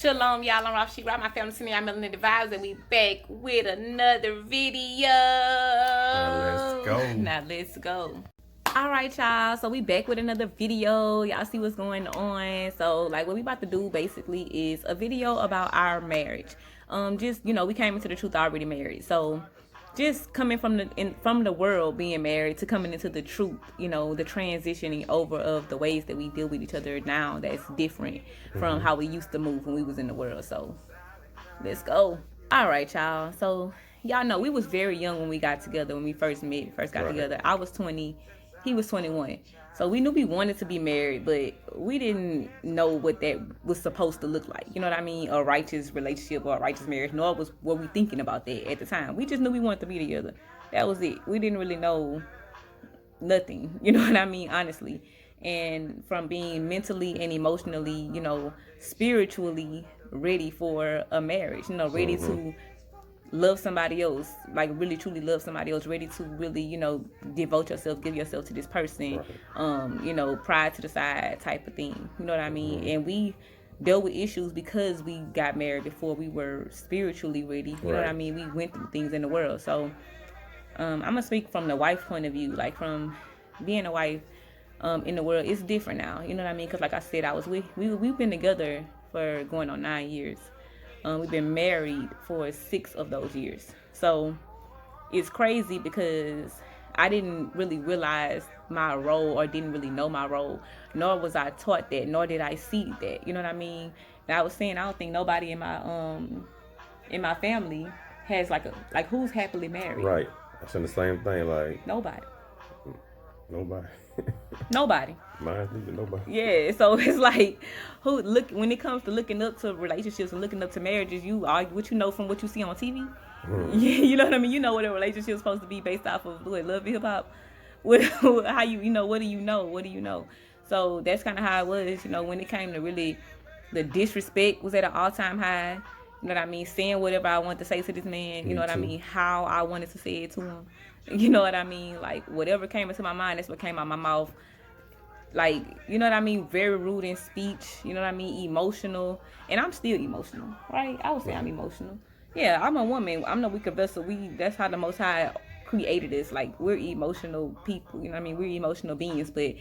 Shalom, y'all. I'm Rob She Rock, my family, sending y'all Melanie the Vibes, and we back with another video. Now let's go. All right, y'all. So we back with another video. Y'all see what's going on. So like what we about to do basically is a video about our marriage. Just we came into the truth already married. So just coming from the world being married to coming into the truth, the transitioning over of the ways that we deal with each other now that's different from how we used to move when we was in the world. So let's go. All right, y'all. So y'all know we was very young when we got together, when we first got together. I was 20, he was 21. So we knew we wanted to be married, but we didn't know what that was supposed to look like. You know what I mean? A righteous relationship or a righteous marriage. Nor were we thinking about that at the time. We just knew we wanted to be together. That was it. We didn't really know nothing. You know what I mean? Honestly. And from being mentally and emotionally, spiritually ready for a marriage, ready to love somebody else, like really truly love somebody else, ready to really, devote yourself, give yourself to this person, pride to the side type of thing. You know what I mean? And we dealt with issues because we got married before we were spiritually ready. You know what I mean? We went through things in the world. So I'm gonna speak from the wife point of view, like from being a wife in the world. It's different now. You know what I mean? Because like I said, we've been together for going on 9 years. We've been married for 6 of those years. So it's crazy because I didn't really realize my role or didn't really know my role, nor was I taught that, nor did I see that. You know what I mean? And I was saying, I don't think nobody in my family has like who's happily married. Right. I said the same thing. Like nobody. Nobody. Nobody. Yeah, so it's like when it comes to looking up to relationships and looking up to marriages, you argue what you know from what you see on TV. You know what I mean? You know what a relationship is supposed to be based off of love and hip hop. How what do you know? So that's kind of how it was, when it came to really the disrespect was at an all-time high. You know what I mean? Saying whatever I wanted to say to this man, you know what I mean? How I wanted to say it to him. You know what I mean? Like whatever came into my mind, that's what came out my mouth. Like, you know what I mean? Very rude in speech, you know what I mean? Emotional. And I'm still emotional, right? I would say I'm emotional. Yeah, I'm a woman. I'm the weaker vessel. That's how the Most High created us. Like, we're emotional people, you know what I mean? We're emotional beings. But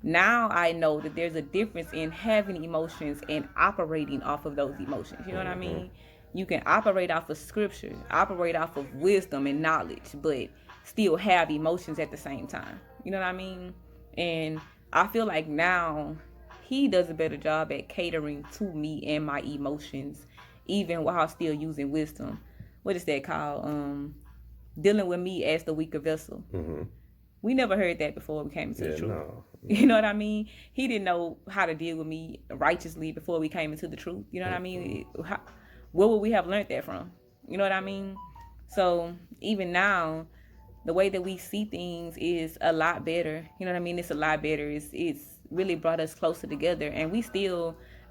now I know that there's a difference in having emotions and operating off of those emotions. You know what I mean? You can operate off of scripture, operate off of wisdom and knowledge, but still have emotions at the same time. You know what I mean? And I feel like now he does a better job at catering to me and my emotions, even while still using wisdom. What is that called? Dealing with me as the weaker vessel. We never heard that before we came into the truth. No. You know what I mean? He didn't know how to deal with me righteously before we came into the truth. You know what I mean? Where would we have learned that from? You know what I mean? So even now, the way that we see things is a lot better. You know what I mean? It's a lot better. It's really brought us closer together. And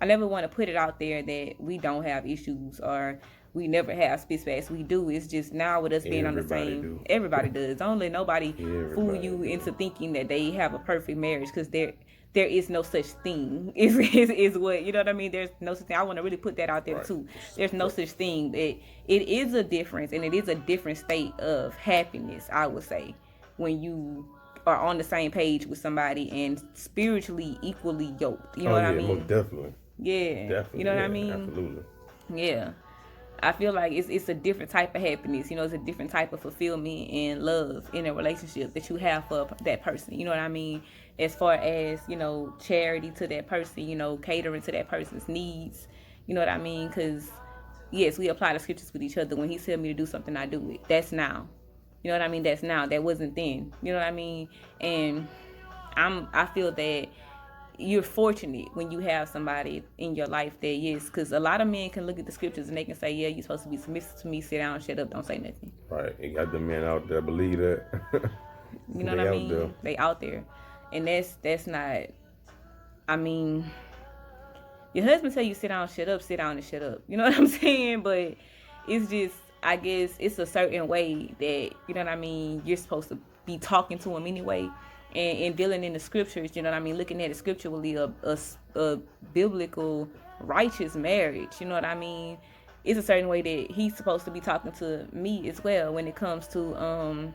I never want to put it out there that we don't have issues or we never have spit spats. We do. It's just now with us being on the same. Everybody does. Don't let nobody fool you into thinking that they have a perfect marriage, because there is no such thing. Is what, you know what I mean? There's no such thing. I want to really put that out there too. There's no such thing. It is a difference, and it is a different state of happiness, I would say, when you are on the same page with somebody and spiritually equally yoked. You know what I mean? Most definitely. Yeah. Definitely. You know what I mean? Absolutely. Yeah. I feel like it's a different type of happiness. It's a different type of fulfillment and love in a relationship that you have for that person. You know what I mean? As far as, charity to that person, catering to that person's needs. You know what I mean? Because, yes, we apply the scriptures with each other. When he tells me to do something, I do it. That's now. You know what I mean? That's now. That wasn't then. You know what I mean? And I feel that you're fortunate when you have somebody in your life that is, because a lot of men can look at the scriptures and they can say, yeah, you're supposed to be submissive to me, sit down, shut up, don't say nothing. Right. You got the men out there believe that. You know what I mean? There. They out there. And that's not, I mean, your husband tell you sit down, shut up, sit down and shut up. You know what I'm saying? But it's just, I guess it's a certain way that, you know what I mean, you're supposed to be talking to him anyway. And dealing in the scriptures, you know what I mean, looking at it scripturally, a biblical righteous marriage, you know what I mean, it's a certain way that he's supposed to be talking to me as well when it comes to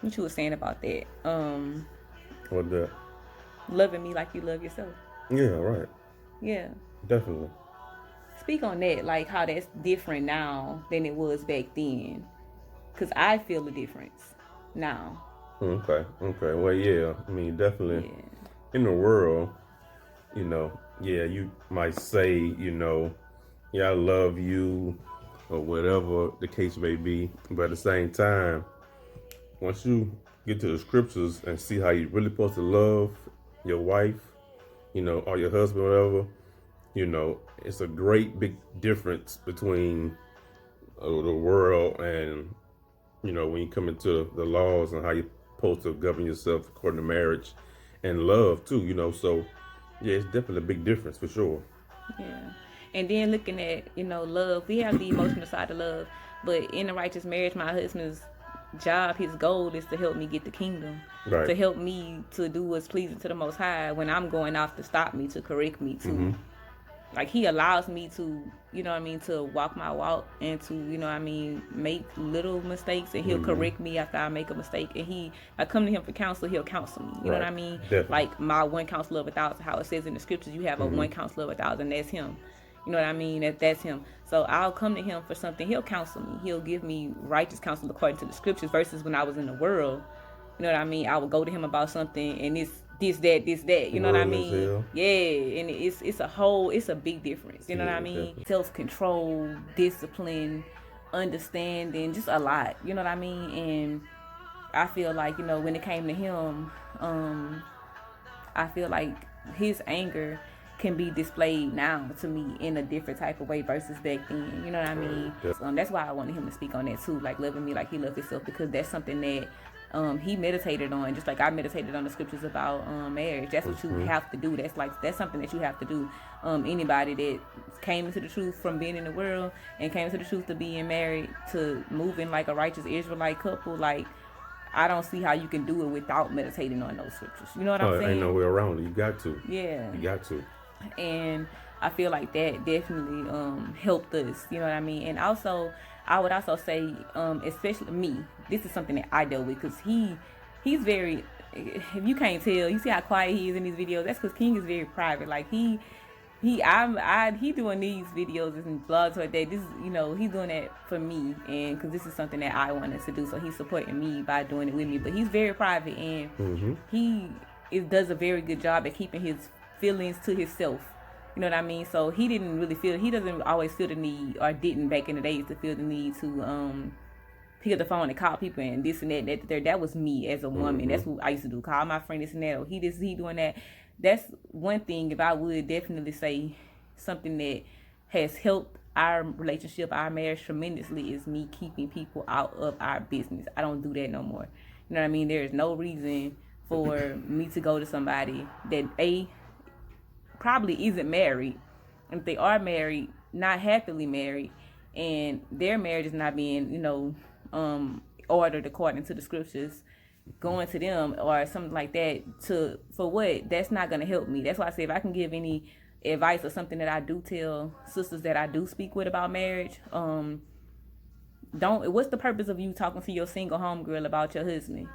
what you were saying about that, What that? loving me like you love yourself. Yeah, right. Yeah. Definitely. Speak on that, like how that's different now than it was back then, because I feel the difference now. Okay. Well, yeah. I mean, definitely. Yeah. In the world, yeah, you might say, yeah, I love you, or whatever the case may be. But at the same time, once you get to the scriptures and see how you really supposed to love your wife, or your husband, whatever, it's a great big difference between the world and, when you come into the laws and how you're supposed to govern yourself according to marriage and love too, so yeah, it's definitely a big difference for sure. Yeah. And then looking at, love, we have the emotional side of love, but in a righteous marriage, my husband's job, his goal is to help me get the kingdom, Right. to help me to do what's pleasing to the Most High when I'm going off, to stop me, to correct me, to like he allows me to, to walk my walk and to, make little mistakes, and he'll correct me after I make a mistake. And I come to him for counsel, he'll counsel me. You know what I mean? Definitely. Like my one counselor of 1,000, how it says in the scriptures, you have a one counselor of 1,000. That's him. You know what I mean? That's him. So I'll come to him for something. He'll counsel me. He'll give me righteous counsel according to the scriptures. Versus when I was in the world, you know what I mean? I would go to him about something, and it's this, that. You know what I mean? Yeah, and it's a big difference. You know what I mean? Definitely. Self-control, discipline, understanding, just a lot. You know what I mean? And I feel like, when it came to him, I feel like his anger can be displayed now to me in a different type of way versus back then. You know what I mean? That's why I wanted him to speak on that too, like loving me like he loved himself, because that's something that he meditated on, just like I meditated on the scriptures about marriage. That's what you have to do. That's something that you have to do. Anybody that came into the truth from being in the world and came into the truth to being married, to moving like a righteous Israelite couple, like I don't see how you can do it without meditating on those scriptures. You know what I'm saying? Ain't no way around it. You got to. Yeah. You got to. And I feel like that definitely helped us. You know what I mean? And also, I would also say, especially me, this is something that I dealt with, because he's very, if you can't tell, you see how quiet he is in these videos, that's because King is very private. Like he doing these videos and blogs like that. This is, he's doing that for me, and because this is something that I wanted to do, so he's supporting me by doing it with me. But he's very private, and he does a very good job at keeping his feelings to himself. You know what I mean? So he doesn't always feel the need, or didn't back in the days, to feel the need to pick up the phone and call people and this and that. That was me as a woman. That's what I used to do. Call my friend this and that. Or he doing that. That's one thing. If I would definitely say something that has helped our relationship, our marriage tremendously, is me keeping people out of our business. I don't do that no more. You know what I mean? There is no reason for me to go to somebody that probably isn't married. If they are married, not happily married, and their marriage is not being, ordered according to the scriptures, going to them or something like that, for what? That's not going to help me. That's why I say, if I can give any advice or something that I do tell sisters that I do speak with about marriage, what's the purpose of you talking to your single homegirl about your husband?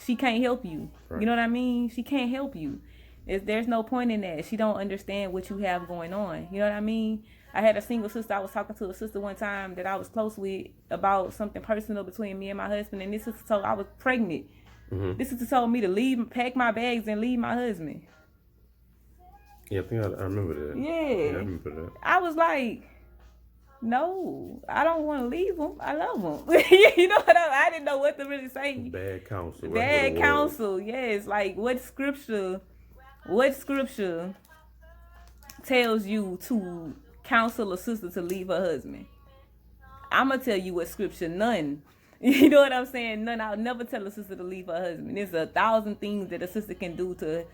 She can't help you. Right. You know what I mean? She can't help you. There's no point in that. She don't understand what you have going on. You know what I mean? I had a single sister. I was talking to a sister one time that I was close with about something personal between me and my husband. And this sister told I was pregnant. This sister told me to pack my bags and leave my husband. Yeah, I think I remember that. Yeah. I remember that. I was like, no, I don't want to leave him. I love him. You know what I didn't know what to really say. Bad counsel. Bad counsel. Yes. Like what scripture tells you to counsel a sister to leave her husband? I'm going to tell you what scripture, none. You know what I'm saying? None. I'll never tell a sister to leave her husband. There's 1,000 things that a sister can do to,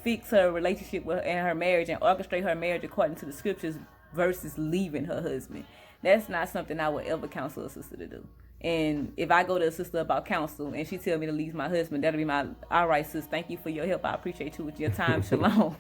fix her relationship and her marriage and orchestrate her marriage according to the scriptures versus leaving her husband. That's not something I would ever counsel a sister to do. And if I go to a sister about counsel and she tell me to leave my husband, that'll be my, all right, sis, thank you for your help. I appreciate you with your time. Shalom.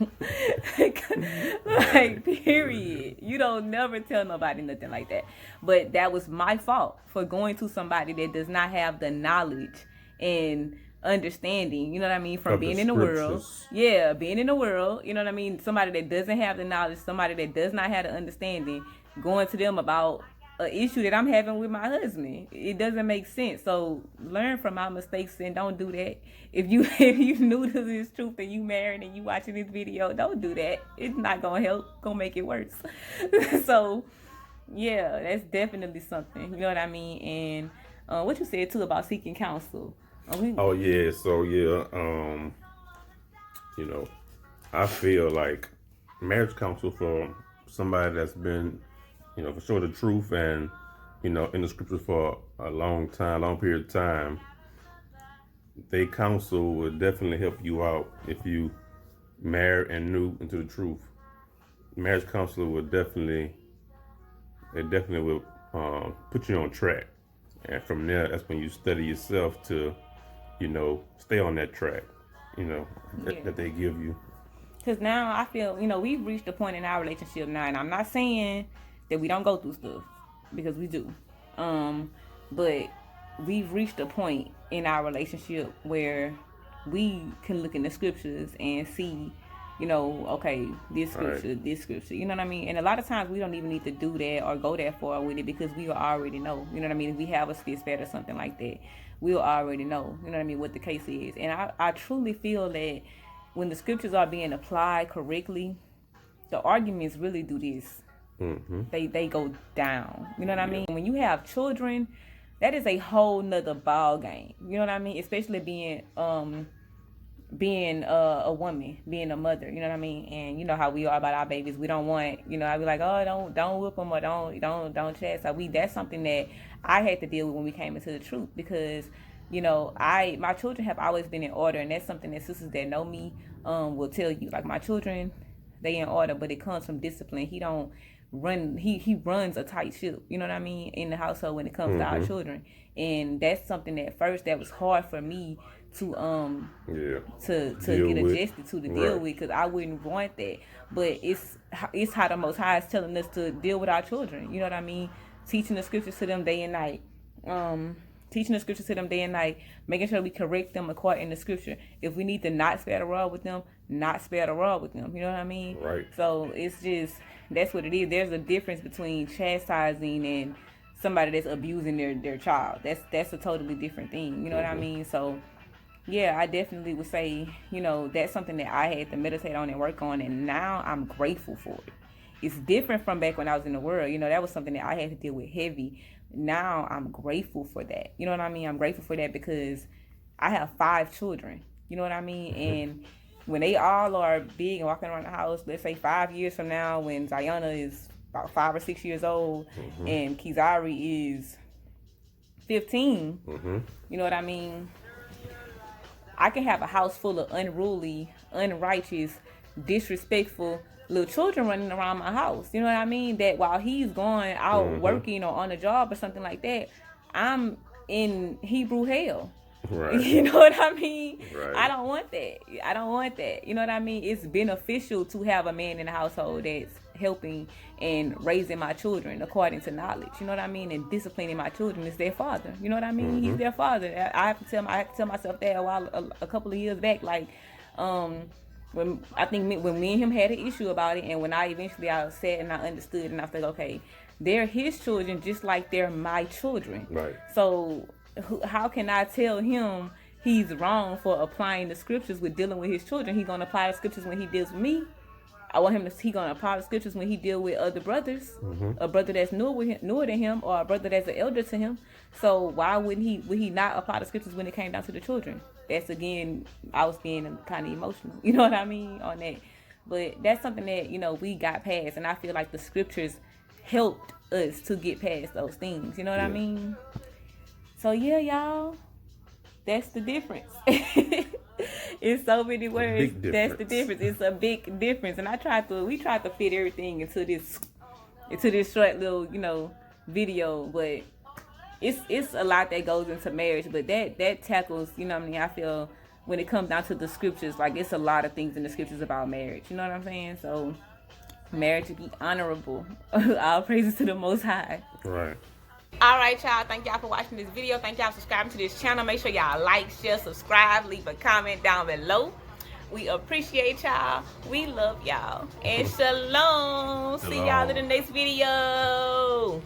Like, period. You don't never tell nobody nothing like that. But that was my fault for going to somebody that does not have the knowledge and understanding, you know what I mean, from Of being the in the world. scriptures. Yeah, being in the world, you know what I mean? Somebody that doesn't have the knowledge, somebody that does not have the understanding, going to them about an issue that I'm having with my husband. It doesn't make sense. So learn from my mistakes and don't do that. If you if you knew this is truth and you married and you watching this video, don't do that. It's not gonna help. Gonna make it worse. So yeah, that's definitely something. You know what I mean? And what you said too about seeking counsel. Oh yeah, so yeah, you know, I feel like marriage counsel for somebody that's been, you know, for sure the truth and, you know, in the scriptures for a long period of time, they counsel will definitely help you out if you married and new into the truth. Marriage counselor will definitely will put you on track, and from there, that's when you study yourself to, you know, stay on that track, you know, that they give you. Because now I feel, you know, we've reached a point in our relationship now, and I'm not saying that we don't go through stuff, because we do. But we've reached a point in our relationship where we can look in the scriptures and see, you know, okay, this scripture, you know what I mean? And a lot of times we don't even need to do that or go that far with it because we already know, you know what I mean? If we have a spit spat or something like that, we'll already know, you know what I mean, what the case is. And I truly feel that when the scriptures are being applied correctly, the arguments really do this. Mm-hmm. They go down. You know what I mean? When you have children, that is a whole nother ball game. You know what I mean? Especially being a woman, being a mother. You know what I mean? And you know how we are about our babies. We don't want, you know, I be like, oh, don't whip them or don't chastise. That's something that I had to deal with when we came into the truth, because, you know, my children have always been in order, and that's something that sisters that know me will tell you. Like, my children, they in order, but it comes from discipline. He don't run, he runs a tight ship, you know what I mean, in the household when it comes to our children. And that's something that first that was hard for me to get adjusted to deal with, because I wouldn't want that. But it's how the Most High is telling us to deal with our children, you know what I mean? Teaching the scriptures to them day and night. Making sure we correct them according to scripture. If we need to not spare the rod with them, not spare the rod with them. You know what I mean? Right. So it's just, that's what it is. There's a difference between chastising and somebody that's abusing their child. That's a totally different thing. You know what I mean? So yeah, I definitely would say, you know, that's something that I had to meditate on and work on, and now I'm grateful for it. It's different from back when I was in the world. You know, that was something that I had to deal with heavy. Now I'm grateful for that. You know what I mean? I'm grateful for that because I have 5 children. You know what I mean? And when they all are big and walking around the house, let's say 5 years from now, when Zayana is about 5 or 6 years old and Kizari is 15, you know what I mean? I can have a house full of unruly, unrighteous, disrespectful little children running around my house. You know what I mean? That while he's going out working or on a job or something like that, I'm in Hebrew hell. Right. You know what I mean? Right. I don't want that. You know what I mean? It's beneficial to have a man in the household that's helping and raising my children according to knowledge. You know what I mean? And disciplining my children is their father. You know what I mean? He's their father. I have to tell myself that a couple of years back, like, when me and him had an issue about it, and when I sat and I understood, and I said, okay, they're his children just like they're my children. Right. So how can I tell him he's wrong for applying the scriptures with dealing with his children? He's gonna apply the scriptures when he deals with me. I want him to. He gonna apply the scriptures when he deal with other brothers, a brother that's newer than him, or a brother that's an elder to him. So why wouldn't he? Would he not apply the scriptures when it came down to the children? That's, again, I was being kind of emotional. You know what I mean on that. But that's something that, you know, we got past, and I feel like the scriptures helped us to get past those things. You know what I mean? So yeah, y'all, that's the difference. In so many words, that's the difference. It's a big difference, and we tried to fit everything into this short little, you know, video, but it's a lot that goes into marriage, but that tackles, you know what I mean, I feel when it comes down to the scriptures, like it's a lot of things in the scriptures about marriage, you know what I'm saying? So marriage to be honorable. All praises to the Most High. Right. All right, y'all. Thank y'all for watching this video. Thank y'all for subscribing to this channel. Make sure y'all like, share, subscribe, leave a comment down below. We appreciate y'all. We love y'all. And shalom. See y'all in the next video.